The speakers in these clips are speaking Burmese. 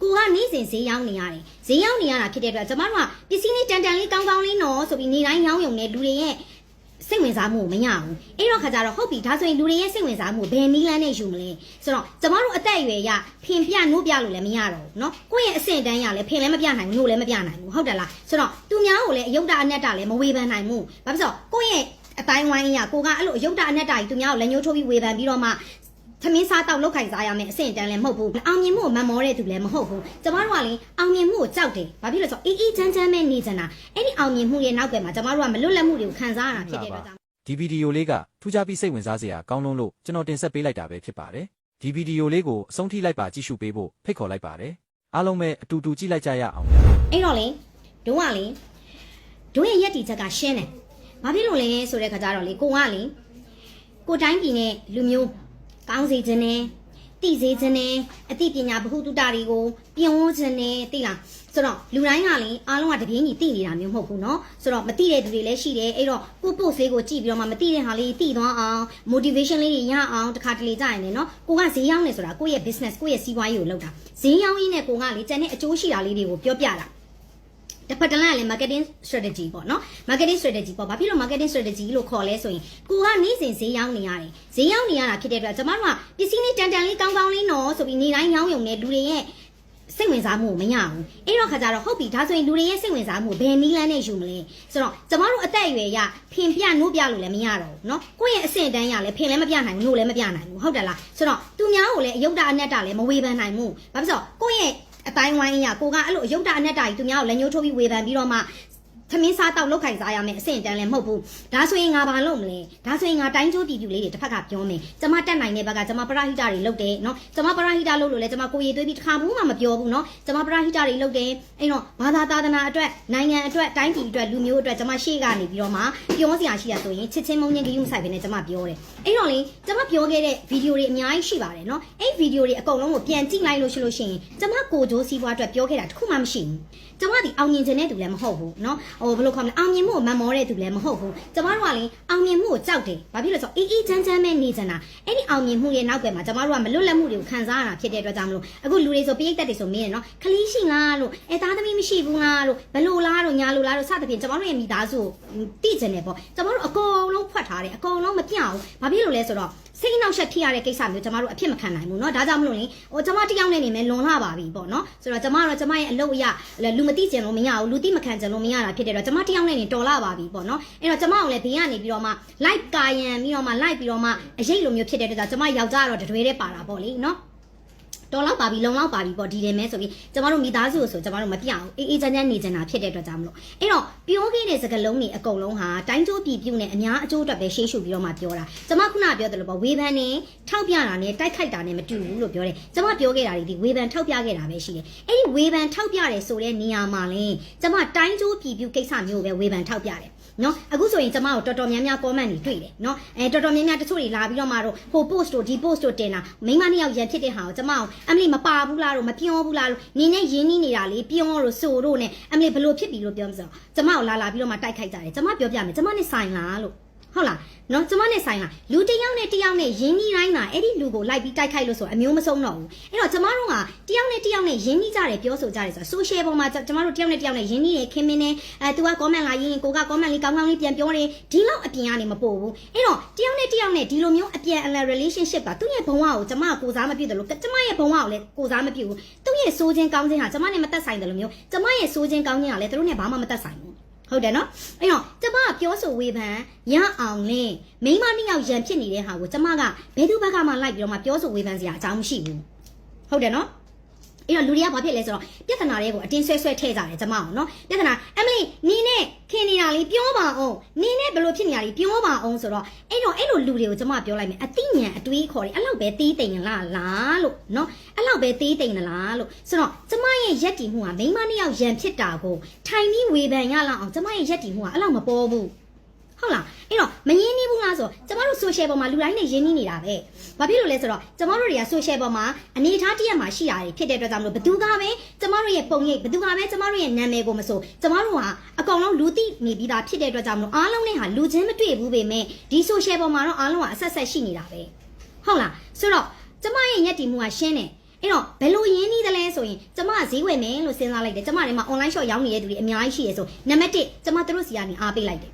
ကိုကနေစဉ်ဈေးရောင်းနေရတယ်ဈေးရောင်းနေရတာဖြစ်တဲ့အတွက်ကျမတို့ကပစ္စည်းလေးတန်တန်လေးကောင်းကောင်းလေးနော်ဆိုပြီးနေတိုင်းရောင်းရုံနဲ့လူတွေရဲ့စိတ်ဝင်စားမှုမရဘူးအဲ့တော့ခါကြတော့ဟုတ်ပြီဒါဆိုရင်လူတွေရဲ့စိတ်ဝင်စားမှုဘယ်နည်းလမ်းနဲ့ယူမလဲဆိုတော့ကျမတို့အသက်အရွယ်ရဖင်ပြနို့ပြလို့လည်းမရတော့ဘူးเนาะကိုယ့်ရဲ့အဆင့်တန်းရလည်းဖင်လည်းမပြနိုင်ဘူးနို့လည်းမပြနိုင်ဘူးဟုတ်တယ်လားဆိုတော့သူများကိုလည်းအယုဒအနတ္တလည်းမဝေဖန်နိုင်ဘူးဘာဖြစ်လို့ကိုယ့်ရဲ့အတိုင်းဝိုင်းအရာကိုကအဲ့လိုအယုဒအနတ္တကြီးသူများကိုလက်ညှိုးထိုးပြီးဝေဖန်ပြီးတော့မှသမင်းစားတောက်လောက်ခိုင်စားရမယ်အဆင့်တန်းလည်းမဟုတ်ဘူးအောင်မြင်မှုကိုမမောတဲ့သူလည်းမဟုတ်ဘူးကျမတို့ကလည်းအောင်မြင်မှုကိုကြောက်တယ်ဘာဖြစ်လို့ဆိုတော့အေးချမ်းပဲနေကြတာအဲ့ဒီအောင်မြင်မှုရဲ့နောက်ွယ်မှာကျမတို့ကမလွတ်လပ်မှုတွေကိုခံစားရတာဖြစ်တဲ့အတွက်ကြောင့်ဒီဗီဒီယိုလေးကထူးခြားပြီးစိတ်ဝင်စားစရာကောင်းလို့ကျွန်တော်တင်ဆက်ပေးလိုက်တာပဲဖြစ်ပါတယ်ဒီဗီဒီယိုလေးကိုအဆုံးထိလိုက်ပါကြည့်ရှုပေးဖို့ဖိတ်ခေါ်လိုက်ပါတယ်အားလုံးပဲအတူတူကြည့်လိုက်ကြရအောင်အဲ့တော့လေတို့ရဲ့ရက်တီချက်ကရှင်းတယ်ဘာဖြစ်လို့လဲဆိုတဲ့ခါကျတော့လေကိုတိုင်းပြည်နဲ့လူမျိုးကောင်းစေခြင်းနဲ့တည်စေခြင်းနဲ့အသိပညာဗဟုသုတတွေကိုပြောင်းခြင်းနဲ့သိလားဆိုတော့လူတိုင်းကလေအားလုံးကတပြင်းကြီးသိနေတာမျိုးမဟုတ်ဘူးเนาะဆိုတော့မသိတဲ့သူတွေလည်းရှိတယ်အဲ့တော့ကိုပို့ဆေးကိုကြည့်ပြီးတော့မှမသိတဲ့ဟာလေးသိသွားအောင် motivation လေးတွေရအောင်တခါတလေကြရင်လည်းเนาะကိုကဈေးရောင်းနေဆိုတာကိုယ့်ရဲ့ business ကိုယ့်ရဲ့စီးပွားရေးကိုလုပ်တာဈေးရောင်းရင်းနဲ့ကိုကလေကျန်တဲ့အကျိုးရှိတာလေးတွေကိုပြောပြတာတစ်ဖက်တလန့်လည်း marketing strategy ပေါ့နော် marketing strategy ပေါ့ဘာဖြစ်လို့ marketing strategy လို့ခေါ်လဲဆိုရင်ကိုကနေစဉ်ဈေးရောင်းနေရတယ်ဈေးရောင်းနေရတာဖြစ်တဲ့အတွက်ကျမတို့ကပစ္စည်းလေးတန်တန်လေးကောင်းကောင်းလေးနော်ဆိုပြီးနေတိုင်းရောင်းရုံနဲ့လူတွေရဲ့စိတ်ဝင်စားမှုမရဘူးအဲ့တော့ခါကြတော့ဟုတ်ပြီဒါဆိုရင်လူတွေရဲ့စိတ်ဝင်စားမှုဘယ်နည်းလမ်းနဲ့ယူမလဲဆိုတော့ကျမတို့အသက်အရွယ်ရဖင်ပြနို့ပြလို့လည်းမရတော့ဘူးเนาะကိုယ့်ရဲ့အဆင့်တန်းရလည်းဖင်လည်းမပြနိုင်ဘူးနို့လည်းမပြနိုင်ဘူးဟုတ်တယ်လားဆိုတော့သူများကိုလည်းအယုဒအနတ္တလည်းမဝေဖန်နိုင်ဘူးဘာဖြစ်လို့ကိုယ့်ရဲ့အတိုင်းဝိုင်းအရာကိုကအဲ့လိုအယုဒအနတ္တကြီးသူများကိုလက်ညှိုးထိုးပြီးဝေဖန်ပြီးတော့မှသမင်းစားတောက်လောက်ခိုင်စားရမယ်အဆင့်တန်းလည်းမဟုတ်ဘူးဒါဆိုရင်ငါဘာလုပ်မလဲဒါဆိုရင်ငါတိုင်းကျိုးပြည်ပြူလေးတွေတစ်ဖက်ကပြောမယ်ကျမတက်နိုင်တဲ့ဘက်ကကျမပရဟိတတွေလုပ်တယ်เนาะကျမပရဟိတလုပ်လို့လဲကျမကိုရည်သွေးပြီးတစ်ခါဘူးမှမပြောဘူးเนาะကျမပရဟိတတွေလုပ်တယ်အဲ့တော့ဘာသာသာသနာအတွက်နိုင်ငံအတွက်တိုင်းပြည်အတွက်လူမျိုးအတွက်ကျမရှေ့ကနေပြီးတော့မှပြောစရာရှိတာဆိုရင်ချစ်ချင်းမုန်းချင်းဂရုမစိုက်ဘဲနဲ့ကျမပြောတယ်အဲ့တော့လေကျမပြောခဲ့တဲ့ဗီဒီယိုတွေအများကြီးရှိပါတယ်เนาะအဲ့ဗီဒီယိုတွေအကုန်လုံးကိုပြန်ကြည့်လိုက်လို့ရှိလို့ရှိရင်ကျမကိုဂျိုးစီးပွားအတွက်ပြောခဲ့တာတစ်ခုမှမရှိဘူးကျမဒီအောင်မြင်ခြင်းတဲ့သူလည်းမဟုတ်ဘူးเนาะဟိုဘယ်လိုခေါ်မလဲအောင်မြင်မှုကိုမမောတဲ့သူလည်းမဟုတ်ဘူးကျမတို့ကလည်းအောင်မြင်မှုကိုကြောက်တယ်ဘာဖြစ်လို့ဆိုတော့အေးချမ်းပဲနေကြတာအဲ့ဒီအောင်မြင်မှုရဲ့နောက်ွယ်မှာကျမတို့ကမလွတ်လပ်မှုတွေကိုခံစားရတာဖြစ်တဲ့အတွက်ကြောင့်မလို့အခုလူတွေဆိုပိဋကတ်တွေဆိုမင်းရနော်ခလီးရှိလားလို့သားသမီးမရှိဘူးလားလို့ဘလို့လားလို့ညာလို့လားလို့စသဖြင့်ကျမတို့ရဲ့မိသားစုကိုတိကျင်တယ်ပေါ့ကျမတို့အကုန်လုံးဖွက်ထားတယ်အကုန်လုံးမပြအောင်ဘာဖြစ်လို့လဲဆိုတော့စိတ်နှောက်ယှက်ထိရတဲ့ကိစ္စမျိုးကျမတို့အဖြစ်မခံနိုင်ဘူးเนาะဒါကြောင့်မလို့လေဟိုကျမတယောက်နဲ့နေမယ်လွန်လာပါပြီပေါ့เนาะဆိုတော့ကျမရဲ့အလုပ်အရလူမသိကျင်လို့မရဘူးလူသိမခံကျင်လို့မရတာဖြစ်တဲ့တော့ကျမတယောက်နဲ့နေတော်လာပါပြီပေါ့เนาะအဲ့တော့ကျမအောင်လည်းဘေးကနေပြီးတော့မှ like ကာယံပြီးတော့မှ like ပြီးတော့မှအရေးလိုမျိုးဖြစ်တဲ့အတွက်ကျမယောက်ျားတော့တတွေးတဲ့ပါတာပေါ့လေเนาะတော်လောက်ပါပြီလုံလောက်ပါပြီပေါ့ဒီတယ်မဲဆိုပြီးကျမတို့မိသားစုကိုဆိုကျမတို့မပြအောင်အေးချမ်းနေကြတာဖြစ်တဲ့အတွက်ကြောင့်မလို့အဲ့တော့ပြောခဲ့တဲ့စကားလုံးတွေအကုန်လုံးဟာတိုင်းကျိုးပြည်ပြုနဲ့အများအကျိုးအတွက်ပဲရှေ့ရှုပြီးတော့မှပြောတာကျမခုနပြောတယ်လို့ပေါ့ဝေဖန်နဲ့ထောက်ပြတာနဲ့တိုက်ခိုက်တာနဲ့မတူဘူးလို့ပြောတယ်ကျမပြောခဲ့တာဒီဝေဖန်ထောက်ပြခဲ့တာပဲရှိတယ်အဲ့ဒီဝေဖန်ထောက်ပြတယ်ဆိုတဲ့နေရာမှာလဲကျမတိုင်းကျိုးပြည်ပြုကိစ္စမျိုးပဲဝေဖန်ထောက်ပြတယ်နော်အခုဆိုရင်ကျမတို့တော်တော်များများ comment တွေတွေ့တယ်နော်တော်တော်များများတချို့တွေလာပြီးတော့မှတော့ဟို post တို့ဒီ post တို့တင်တာမိန်းမနှစ်ယောက်ရန်ဖြစ်တဲ့ဟာကိုကျမတို့အမလီမပါဘူးလားတော့မပြောဘူးလားလို့နေနဲ့ရင်းနှီးနေတာလေပြောလို့ဆိုတို့နဲ့အမလီဘလို့ဖြစ်ပြီလို့ပြောမှဆိုကျမကိုလာပြီးတော့မှတိုက်ခိုက်ကြတယ်ကျမပြောပြမယ်ကျမနဲ့ဆိုင်လားလို့ဟုတ်လားနော်ကျမနဲ့ဆိုင်လားလူတစ်ယောက်နဲ့ရင်းနှီးတိုင်းလားအဲ့ဒီလူကိုလိုက်ပြီးတိုက်ခိုက်လို့ဆိုအမျိုးမဆုံးတော့ဘူးအဲ့တော့ကျမတို့ကတယောက်နဲ့ရင်းနှီးကြတယ်ပြောဆိုကြတယ်ဆိုတော့ social ပေါ်မှာကျမတို့တယောက်နဲ့ရင်းနှီးတယ်ခင်မင်းနဲ့သူက comment လာရင်ကိုက comment လေးကောင်းလေးပြန်ပြောတယ်ဒီလောက်အပြင်ကနေမပို့ဘူးအဲ့တော့တယောက်နဲ့ဒီလိုမျိုးအပြန်အလှန် relationship ကသူ့ရဲ့ဘဝကိုကျမကိုစားမပြည့်တယ်လို့ကျမရဲ့ဘဝကိုလည်းကိုစားမပြည့်ဘူးသူ့ရဲ့စိုးခြင်းကောင်းခြင်းဟာကျမနဲ့မသက်ဆိုင်တယ်လို့မျိုးကျမရဲ့စိုးခြင်းကောင်းခြင်းဟာလည်းသူတို့နဲ့ဘာမှမသက်ဆိုင်ဘူးဟုတ်တယ်နော်အဲ့တော့ကျမကပြောဆိုဝေဖန်ရအောင်လေမိန်းမနှစ်ယောက်ရန်ဖြစ်နေတဲ့ဟာကိုကျမကဘယ်သူဘက်ကမှလိုက်ပြီးတော့မှပြောဆိုဝေဖန်စရာအကြောင်းမရှိဘူးဟုတ်တယ်နော်အဲ့တော့လူတွေကဘာဖြစ်လဲဆိုတော့ပြဿနာတွေကိုအတင်းဆွဲထည့်ကြတယ်ကျမအောင်နော်ပြဿနာအမလီနေနဲ့ခင်နေတာလေးပြောပါအောင်နေနဲ့ဘယ်လိုဖြစ်နေတာလေးပြောပါအောင်ဆိုတော့အဲ့လိုလူတွေကိုကျမပြောလိုက်မယ်အတိညာအတွေးခေါ်တယ်အဲ့လောက်ပဲတီးတိမ်လားလို့နော်အဲ့လောက်ပဲတီးတိမ်လားလို့ဆိုတော့ကျမရဲ့ရက်တီမှုကမိန်းမနှစ်ယောက်ရန်ဖြစ်တာကိုထိုင်ပြီးဝေဖန်ရလောက်အောင်ကျမရဲ့ရက်တီမှုကအဲ့လောက်မပေါ်ဘူးဟုတ်လားအဲ့တော့မရင်းနှီးဘူးလားဆိုကျမတို့ social ပေါ်မှာလူတိုင်းနဲ့ရင်းနှီးနေတာပဲဘာဖြစ်လို့လဲဆိုတော့ကျမတို့တွေက social ပေါ်မှာအနေထားတရက်မှာရှိရတယ်ဖြစ်တဲ့အတွက်ကြောင့်မလို့ဘသူကပဲကျမတို့ရဲ့ပုံရိပ်ဘသူကပဲကျမတို့ရဲ့နာမည်ကိုမဆိုကျမတို့ဟာအကောင်လုံးလူသိနေပြီးသားဖြစ်တဲ့အတွက်ကြောင့်မလို့အားလုံးနဲ့ဟာလူချင်းမတွေ့ဘူးပေမဲ့ဒီ social ပေါ်မှာတော့အားလုံးကအဆက်ရှိနေတာပဲဟုတ်လားဆိုတော့ကျမရဲ့ညက်တီမှုကရှင်းတယ်အဲ့တော့ဘယ်လိုရင်းနှီးသလဲဆိုရင်ကျမ ဈေးဝယ်မယ်လို့စဉ်းစားလိုက်တယ်ကျမလည်းမ online shop ရောင်းနေတဲ့သူတွေအများကြီးရှိရဲဆိုနံပါတ်1ကျမတို့စီကနေအားပေးလိုက်တယ်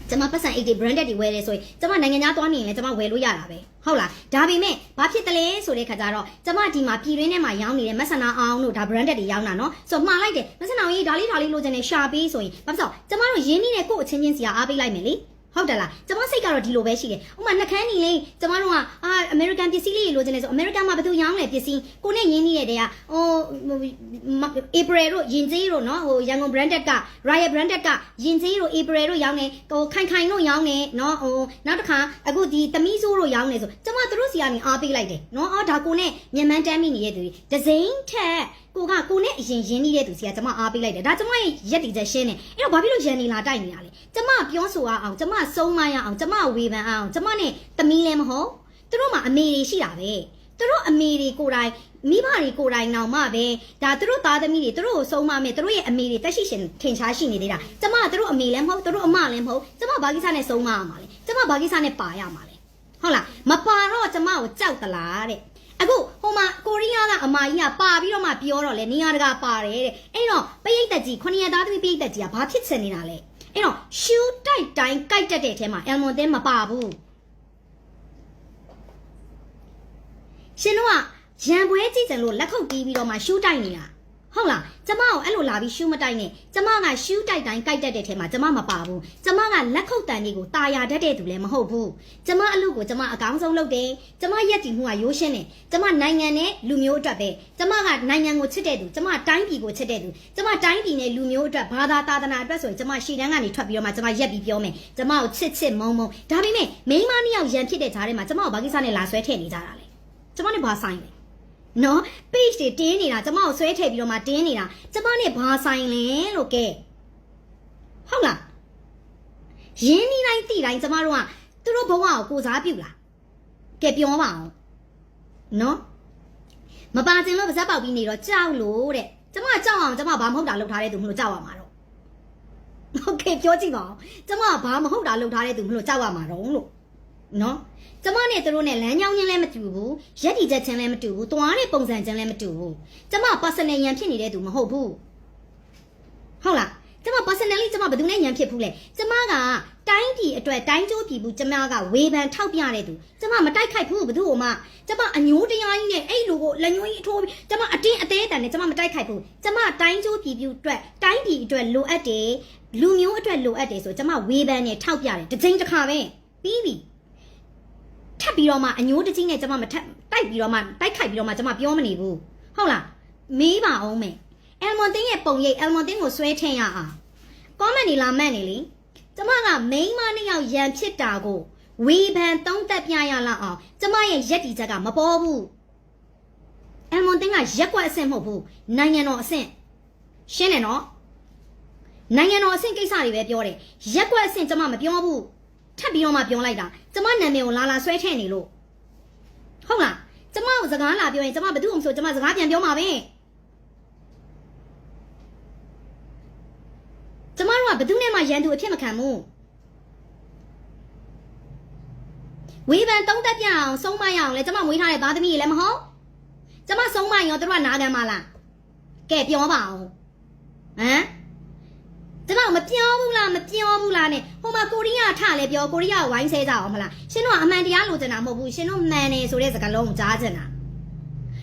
ကျမပတ်စံ80 branded တွေဝယ်တယ်ဆိုရင်ကျမနိုင်ငံသားသွားနေရင်လည်းကျမဝယ်လို့ရတာပဲဟုတ်လားဒါပေမဲ့ဘာဖြစ်တလဲဆိုတဲ့ခါကျတော့ကျမဒီမှာပြည်တွင်းထဲမှာရောင်းနေတဲ့မဆန္ဒအောင်တို့ဒါ branded တွေရောင်းတာနော်ဆိုမှားလိုက်တယ်မဆန္ဒအောင်ကြီးဒါလေးလိုချင်တယ်ရှာပေးဆိုရင်ဘာဖြစ်လို့ကျမတို့ရင်းနှီးတဲ့ကိုယ့်အချင်းချင်းစီအားပေးလိုက်မယ်လေဟုတ်တယ်လားကျမစိတ်ကတော့ဒီလိုပဲရှိတယ်ဥမာနှခမ်းနီလေးကျမတို့ကအမေရိကန်ပစ္စည်းလေးလိုချင်တယ်ဆိုအမေရိကန်မှာဘယ်သူရောင်းလဲပစ္စည်းကိုနဲ့ရင်းနှီးတဲ့တဲ့ကဟို April တို့ရင်သေးတို့နော်ဟိုရန်ကုန် branded က Royal branded ကရင်သေးတို့ April တို့ရောင်းနေဟိုခိုင်တို့ရောင်းနေနော်ဟိုနောက်တစ်ခါအခုဒီသမီးဆိုးတို့ရောင်းနေဆိုကျမတို့စီကနေအားပေးလိုက်တယ်နော်အော်ဒါကိုနဲ့မြန်မာတမ်းမိနေတဲ့သူတွေဒဇိန်ထက်ကိုနဲ့အရင်ရင်းနှီးတဲ့သူစီကကျမအားပေးလိုက်တယ်ဒါကျမရဲ့ရက်တီချက်ရှင်းနေအဲ့တော့ဘာဖြစ်လို့ရန်နေလာတိုက်နေတာလဲကျမပြောဆိုအောင်ကျမဆုံးမရအောင်ကျမဝေဖန်အောင်ကျမနဲ့သမီးလည်းမဟုတ်သူတို့မှာအမေတွေရှိတာပဲသူတို့အမေတွေကိုယ်တိုင်မိဘတွေကိုယ်တိုင်နောင်မှပဲဒါသူတို့သားသမီးတွေသူတို့ကိုဆုံးမမယ်သူတို့ရဲ့အမေတွေတက်ရှိရှင်ထင်ရှားရှိနေသေးတာကျမသူတို့အမေလည်းမဟုတ်သူတို့အမလည်းမဟုတ်ကျမဘာကိစ္စနဲ့ဆုံးမရမှာလဲကျမဘာကိစ္စနဲ့ပါရမှာလဲဟုတ်လားမပါတော့ကျမကိုကြောက်သလားတဲ့အခုဟိုမှာကိုရီးယားကအမကြီးကပါပြီးတော့မှပြောတော့လေနေရာတကာပါတယ်တဲ့အဲ့တော့ပရိတ်သက်ကြီး9ရက်သားသမီးပရိတ်သက်ကြီးကဘာဖြစ်ချင်နေတာလဲအဲ့တော့ရှူးတိုက်တိုင်းကြိုက်တတ်တဲ့အထဲမှာအယ်မွန်တင်းမပါဘူးရှင်တို့ကရံပွဲကြည့်ကြလို့လက်ခုပ်တီးပြီးတော့မှရှူးတိုက်နေတာဟုတ်လားကျမကိုအဲ့လိုလာပြီးရှူးမတိုက်နဲ့ကျမကရှူးတိုက်တိုင်းကြိုက်တတ်တဲ့ထဲမှာကျမမပါဘူးကျမကလက်ခုပ်တန်တွေကိုတာယာတတ်တဲ့သူလည်းမဟုတ်ဘူးကျမအလုပ်ကိုကျမအကောင်းဆုံးလုပ်တယ်ကျမရက်တည်မှုကရိုးရှင်းတယ်ကျမနိုင်ငံနဲ့လူမျိုးအတွက်ပဲကျမကနိုင်ငံကိုချစ်တဲ့သူကျမတိုင်းပြည်ကိုချစ်တဲ့သူကျမတိုင်းပြည်နဲ့လူမျိုးအတွက်ဘာသာသာသနာအတွက်ဆိုရင်ကျမရှေ့တန်းကနေထွက်ပြီးတော့မှကျမရက်ပြီးပြောမယ်ကျမကိုချစ်မုံဒါပေမဲ့မိန်းမနှစ်ယောက်ရန်ဖြစ်တဲ့ဈာထဲမှာကျမကိုဘာကိစ္စနဲ့လာဆွဲထည့်နေကြတာလဲကျမနဲ့ဘာဆိုင်လဲနော် page တွေတင်းနေတာကျမကိုဆွဲထည့်ပြီးတော့မှတင်းနေတာကျမနဲ့ဘာဆိုင်လဲလို့ကဲဟုတ်လားရင်းနှီးတိုင်းတိတိုင်းကျမတို့ကသူတို့ဘဝကိုကိုစားပြုလားကဲပြောပါအောင်နော်မပါခြင်းလို့ပါဇက်ပေါက်ပြီးနေတော့ကြောက်လို့တဲ့ကျမကြောက်အောင်ကျမဘာမဟုတ်တာလုပ်ထားတဲ့သူမလို့ကြောက်ရမှာတော့โอเคပြောကြည့်ပါဦးကျမဘာမဟုတ်တာလုပ်ထားတဲ့သူမလို့ကြောက်ရမှာတော့လို့နော်ကျမနဲ့သူတို့နဲ့လမ်းကြောင်းချင်းလည်းမတူဘူးရက်တီချက်ချင်းလည်းမတူဘူးတွားတဲ့ပုံစံချင်းလည်းမတူဘူးကျမ personal ရန်ဖြစ်နေတဲ့သူမဟုတ်ဘူးဟုတ်လားကျမ personally ကျမဘယ်သူနဲ့ရန်ဖြစ်ဘူးလဲကျမကတိုင်းပြည်အတွက်တိုင်းကျိုးပြည်ဘူးကျမကဝေဖန်ထောက်ပြတဲ့သူကျမမတိုက်ခိုက်ဘူးဘယ်သူ့မှကျမအညိုးတရားကြီးနဲ့အဲ့လိုကိုလက်ညှိုးကြီးထိုးပြီးကျမအတင်းအသေးအတန်နဲ့ကျမမတိုက်ခိုက်ဘူးကျမတိုင်းကျိုးပြည်ဘူးအတွက်တိုင်းပြည်အတွက်လိုအပ်တယ်လူမျိုးအတွက်လိုအပ်တယ်ဆိုကျမဝေဖန်နဲ့ထောက်ပြတယ်တစ်ချိန်တစ်ခါပဲပြီးပြီထပ်ပြီးတော့မှအညိုးတကြီးနဲ့ကျမမထပ်တိုက်ပြီးတော့မှတိုက်ခိုက်ပြီးတော့မှကျမပြောမနေဘူးဟုတ်လားမေးပါအောင်မယ်အယ်မွန်တင်းရဲ့ပုံရိပ်အယ်မွန်တင်းကိုဆွဲထင်ရအောင်ကောမန့်နေလာမှတ်နေလေကျမကမိန်းမနှစ်ယောက်ရန်ဖြစ်တာကိုဝေဖန်သုံးသပ်ပြရလောက်အောင်ကျမရဲ့ရက်တီချက်ကမပေါ်ဘူးအယ်မွန်တင်းကရက်ကွက်အဆင့်မဟုတ်ဘူးနိုင်ငံတော်အဆင့်ရှင်းတယ်နော်နိုင်ငံတော်အဆင့်ကိစ္စတွေပဲပြောတယ်ရက်ကွက်အဆင့်ကျမမပြောဘူးထပ်ပြီးတော့မှပြောလိုက်တာကျမနာမည်ကိုလာဆွဲထည့်နေလို့ဟုတ်လားကျမကိုစကားလာပြောရင်ကျမဘယ်သူ့မှမဆိုကျမစကားပြန်ပြောမှာပဲကျမတို့ကဘယ်သူနဲ့မှရန်သူအဖြစ်မခံဘူးဝေဖန်သုံးသပ်ပြအောင်ဆုံးမရအောင်လဲကျမမွေးထားတဲ့သားသမီးတွေလည်းမဟုတ်ကျမဆုံးမရောတို့ကနာခံပါလားကဲပြောပါအောင်ဟမ်ကျမမပြောဘူးလားနဲ့ဟိုမှာကိုရီးယားထလဲပြောကိုရီးယားဝိုင်းဆဲကြအောင်မလားရှင်တို့ကအမှန်တရားလိုချင်တာမဟုတ်ဘူးရှင်တို့မှန်တယ်ဆိုတဲ့စကားလုံးကိုကြားချင်တာ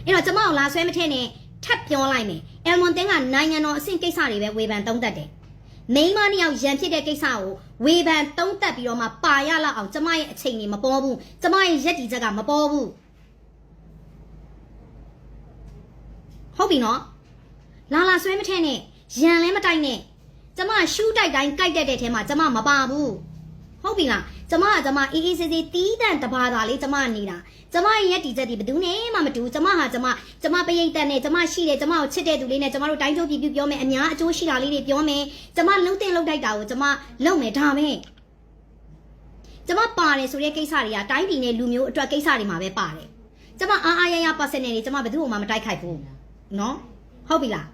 အဲ့တော့ကျမကိုလာဆွဲမထည့်နဲ့ထပ်ပြောလိုက်မယ်အယ်မွန်တင်းကနိုင်ငံတော်အဆင့်ကိစ္စတွေပဲဝေဖန်သုံးသပ်တယ်မိန်းမနှစ်ယောက်ရန်ဖြစ်တဲ့ကိစ္စကိုဝေဖန်သုံးသပ်ပြီးတော့မှပါရလောက်အောင်ကျမရဲ့အချိန်တွေမပေါ်ဘူးကျမရဲ့ရက်တီချက်ကမပေါ်ဘူးဟုတ်ပြီနော်လာဆွဲမထည့်နဲ့ရန်လည်းမတိုက်နဲ့ကျမရှူးတိုက်တိုင်းကြိုက်တတ်တဲ့ထဲမှာကျမမပါဘူးဟုတ်ပြီလားကျမအေးအေးဆေးဆေးတီးတန့်တပါးသာလေးကျမနေတာကျမရဲ့ရက်တီချက်ဒီဘယ်သူနဲ့မှမတူကျမဟာကျမပရိတ်တက်နဲ့ကျမရှိတယ်ကျမကိုချစ်တဲ့သူလေးနဲ့ကျမတို့တိုင်းကျိုးပြပြပြောမယ်အများအကျိုးရှိတာလေးတွေပြောမယ်ကျမလုံးတင်လုံးတိုက်တာကိုကျမလုပ်မယ်ဒါပဲကျမပါတယ်ဆိုတဲ့ကိစ္စတွေကတိုင်းပြည်နဲ့လူမျိုးအတွက်ကိစ္စတွေမှာပဲပါတယ်ကျမအားရ personal တွေကျမဘယ်သူ့မှမတိုက်ခိုက်ဘူးနော်ဟုတ်ပြီလား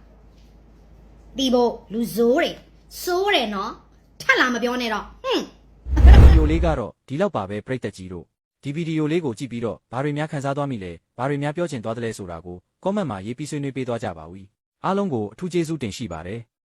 ဒီဘလူစိုးတယ်နော်ထပ်လာမပြောနဲ့တော့ဗီဒီယိုလေးကတော့ဒီလောက်ပါပဲပရိသတ်ကြီးတို့ဒီဗီဒီယိုလေးကိုကြည့်ပြီးတော့ဘာတွေများခန်းစားသွားမိလဲဘာတွေများပြောချင်သွားသလဲဆိုတာကို comment မှာရေးပြီးဆွေးနွေးပေးသွားကြပါဦးအားလုံးကိုအထူးကျေးဇူးတင်ရှိပါတယ်